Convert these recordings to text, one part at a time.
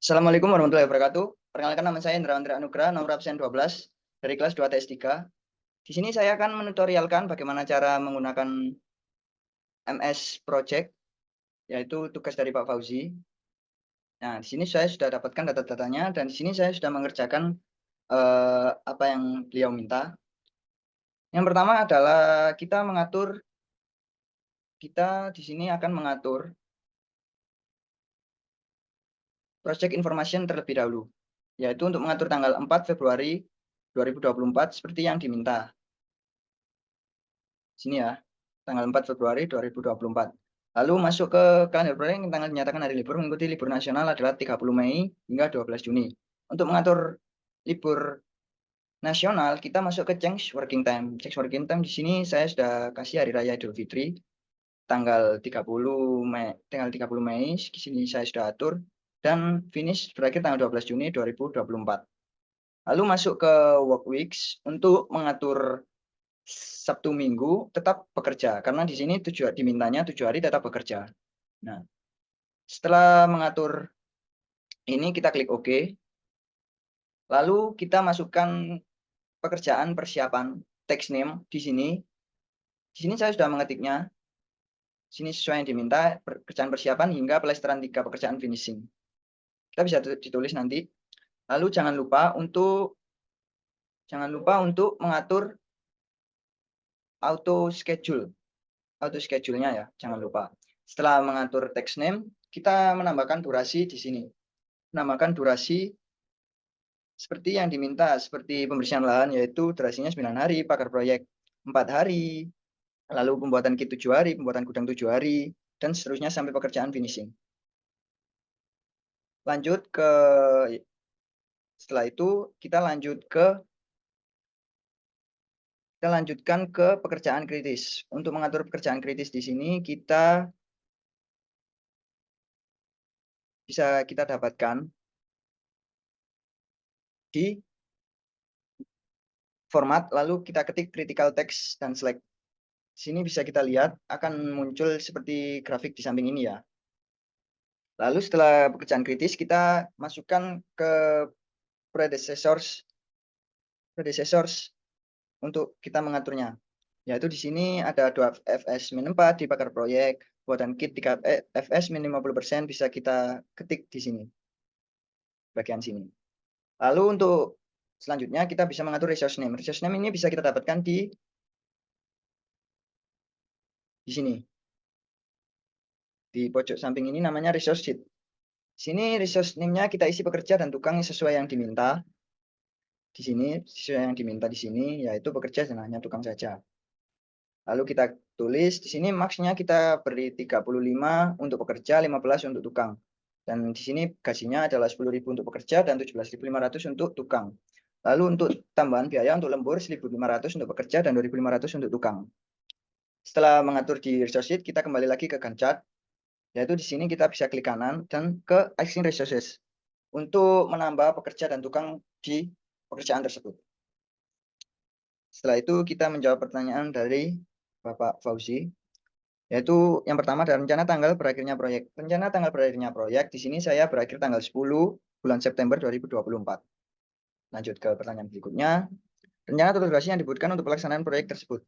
Assalamualaikum warahmatullahi wabarakatuh. Perkenalkan nama saya Indra Andrea Anugrah, nomor absen 12 dari kelas 2 TS3. Di sini saya akan menutorialkan bagaimana cara menggunakan MS Project, yaitu tugas dari Pak Fauzi. Nah, di sini saya sudah dapatkan data-datanya dan di sini saya sudah mengerjakan apa yang beliau minta. Yang pertama adalah kita di sini akan mengatur project information terlebih dahulu, yaitu untuk mengatur tanggal 4 Februari 2024 seperti yang diminta. Sini ya, tanggal 4 Februari 2024. Lalu masuk ke kalender proyek yang tanggal dinyatakan hari libur mengikuti libur nasional adalah 30 Mei hingga 12 Juni. Untuk mengatur libur nasional, kita masuk ke change working time. Change working time di sini saya sudah kasih hari raya Idul Fitri tanggal 30 Mei, di sini saya sudah atur dan finish berakhir tanggal 12 Juni 2024. Lalu masuk ke work weeks untuk mengatur Sabtu Minggu tetap bekerja karena di sini dimintanya 7 hari tetap bekerja. Nah, setelah mengatur ini kita klik OK. Lalu kita masukkan pekerjaan persiapan text name di sini. Di sini saya sudah mengetiknya. Sini sesuai yang diminta pekerjaan persiapan hingga pelestaran 3 pekerjaan finishing. Kita bisa ditulis nanti. Lalu jangan lupa untuk mengatur auto schedule-nya ya, jangan lupa. Setelah mengatur text name, kita menambahkan durasi di sini. Menambahkan durasi seperti yang diminta, seperti pembersihan lahan, yaitu durasinya 9 hari, pakar proyek 4 hari, lalu pembuatan kit 7 hari, pembuatan gudang 7 hari, dan seterusnya sampai pekerjaan finishing. Setelah itu kita lanjutkan ke pekerjaan kritis. Untuk mengatur pekerjaan kritis di sini bisa kita dapatkan di format, lalu kita ketik critical text dan select. Sini bisa kita lihat akan muncul seperti grafik di samping ini ya. Lalu setelah pekerjaan kritis kita masukkan ke predecessors untuk kita mengaturnya. Yaitu di sini ada 2 FS-4 di pakar proyek, buatan kit 3 FS-50% bisa kita ketik di sini. Bagian sini. Lalu untuk selanjutnya kita bisa mengatur resource name. Resource name ini bisa kita dapatkan di sini. Di pojok samping ini namanya resource sheet. Sini resource name-nya kita isi pekerja dan tukang sesuai yang diminta. Di sini sesuai yang diminta di sini yaitu pekerja dan hanya tukang saja. Lalu kita tulis di sini maksnya kita beri 35 untuk pekerja, 15 untuk tukang. Dan di sini gajinya adalah 10.000 untuk pekerja dan 17.500 untuk tukang. Lalu untuk tambahan biaya untuk lembur 1.500 untuk pekerja dan 2.500 untuk tukang. Setelah mengatur di resource sheet, kita kembali lagi ke Gantt chart. Yaitu di sini kita bisa klik kanan dan ke Existing Resources untuk menambah pekerja dan tukang di pekerjaan tersebut. Setelah itu kita menjawab pertanyaan dari Bapak Fauzi, yaitu yang pertama adalah rencana tanggal berakhirnya proyek. Rencana tanggal berakhirnya proyek, di sini saya berakhir tanggal 10 bulan September 2024. Lanjut ke pertanyaan berikutnya. Rencana total durasi yang dibutuhkan untuk pelaksanaan proyek tersebut.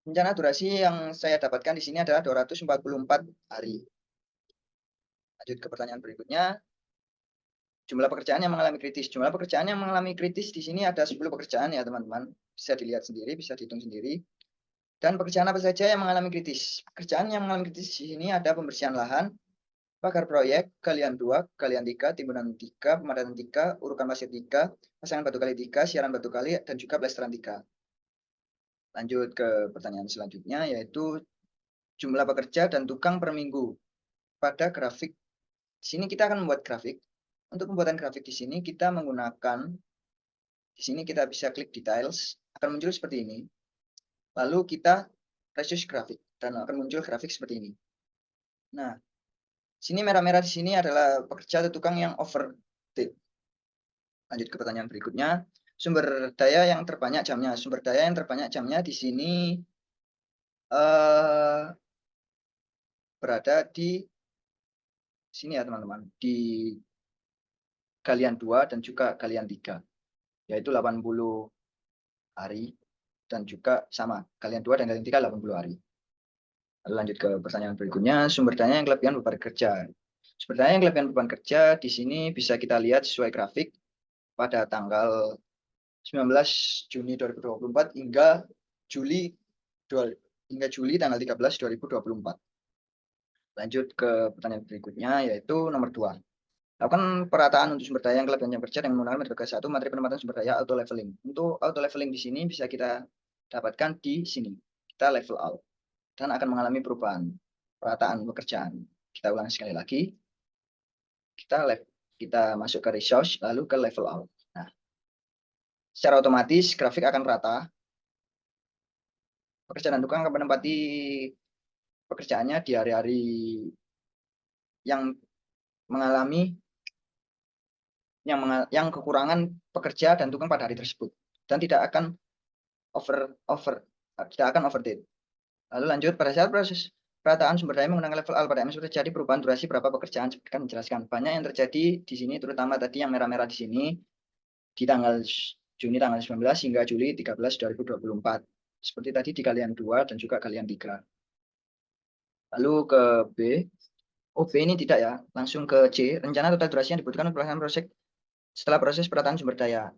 Rencana durasi yang saya dapatkan di sini adalah 244 hari. Lanjut ke pertanyaan berikutnya. Jumlah pekerjaan yang mengalami kritis. Jumlah pekerjaan yang mengalami kritis di sini ada 10 pekerjaan ya teman-teman. Bisa dilihat sendiri, bisa dihitung sendiri. Dan pekerjaan apa saja yang mengalami kritis? Pekerjaan yang mengalami kritis di sini ada pembersihan lahan, pakar proyek, galian 2, galian 3, timbunan 3, pemadatan 3, urukan pasir 3, pasangan batu kali 3, siaran batu kali, dan juga plesteran 3. Lanjut ke pertanyaan selanjutnya, yaitu jumlah pekerja dan tukang per minggu. Pada grafik, di sini kita akan membuat grafik. Untuk pembuatan grafik di sini kita menggunakan, di sini kita bisa klik details, akan muncul seperti ini. Lalu kita resource grafik dan akan muncul grafik seperti ini. Nah, sini merah-merah di sini adalah pekerja atau tukang yang overtime. Lanjut ke pertanyaan berikutnya. Sumber daya yang terbanyak jamnya. Sumber daya yang terbanyak jamnya di sini berada di sini ya teman-teman. Di galian 2 dan juga galian 3, yaitu 80 hari dan juga sama galian 2 dan galian 3 80 hari. Lalu lanjut ke pertanyaan berikutnya, sumber daya yang kelebihan beban kerja. Sumber daya yang kelebihan beban kerja di sini bisa kita lihat sesuai grafik pada tanggal 19 Juni 2024 hingga Juli tanggal 13 2024. Lanjut ke pertanyaan berikutnya, yaitu nomor 2. Lakukan perataan untuk sumber daya yang kelebihan jam kerja dengan menggunakan metode ke-1 materi penempatan sumber daya auto leveling. Untuk auto leveling di sini bisa kita dapatkan di sini. Kita level out dan akan mengalami perubahan perataan pekerjaan. Kita ulang sekali lagi. Kita masuk ke resource lalu ke level out. Nah, secara otomatis grafik akan rata. Pekerjaan tukang akan menempati pekerjaannya di hari-hari yang mengalami yang kekurangan pekerja dan tukang pada hari tersebut dan tidak akan overdate. Lalu lanjut, pada saat proses perataan sumber daya menggunakan level al pada MS terjadi perubahan durasi berapa pekerjaan seperti kan dijelaskan. Banyak yang terjadi di sini, terutama tadi yang merah-merah di sini di tanggal Juni tanggal 19 hingga Juli 13 2024. Seperti tadi di galian 2 dan juga galian 3. Lalu ke B. Oh, B ini tidak ya, langsung ke C. Rencana total durasi yang dibutuhkan untuk pelaksanaan proses setelah proses perataan sumber daya.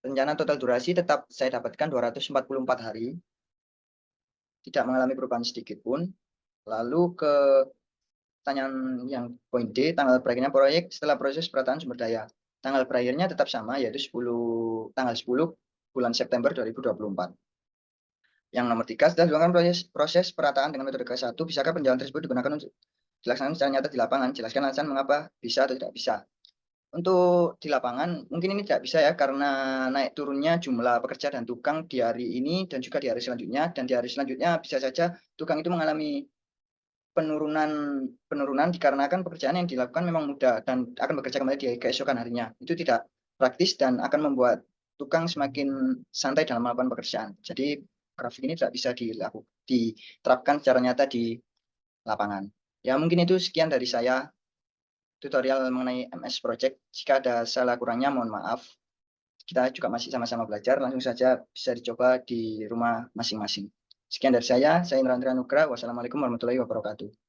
Rencana total durasi tetap saya dapatkan 244 hari. Tidak mengalami perubahan sedikit pun. Lalu ke pertanyaan yang poin D, tanggal berakhirnya proyek setelah proses perataan sumber daya. Tanggal berakhirnya tetap sama, yaitu tanggal 10 bulan September 2024. Yang nomor 3, setelah dilakukan proses perataan dengan metode K1, bisakah penjualan tersebut digunakan untuk dilaksanakan secara nyata di lapangan? Jelaskan alasan mengapa bisa atau tidak bisa. Untuk di lapangan, mungkin ini tidak bisa ya, karena naik turunnya jumlah pekerja dan tukang di hari ini dan juga di hari selanjutnya. Dan di hari selanjutnya bisa saja tukang itu mengalami penurunan dikarenakan pekerjaan yang dilakukan memang mudah dan akan bekerja kembali di keesokan harinya. Itu tidak praktis dan akan membuat tukang semakin santai dalam melakukan pekerjaan. Jadi grafik ini tidak bisa diterapkan secara nyata di lapangan. Ya, mungkin itu sekian dari saya tutorial mengenai MS Project. Jika ada salah kurangnya mohon maaf. Kita juga masih sama-sama belajar, langsung saja bisa dicoba di rumah masing-masing. Sekian dari saya Indra Nugra. Wassalamualaikum warahmatullahi wabarakatuh.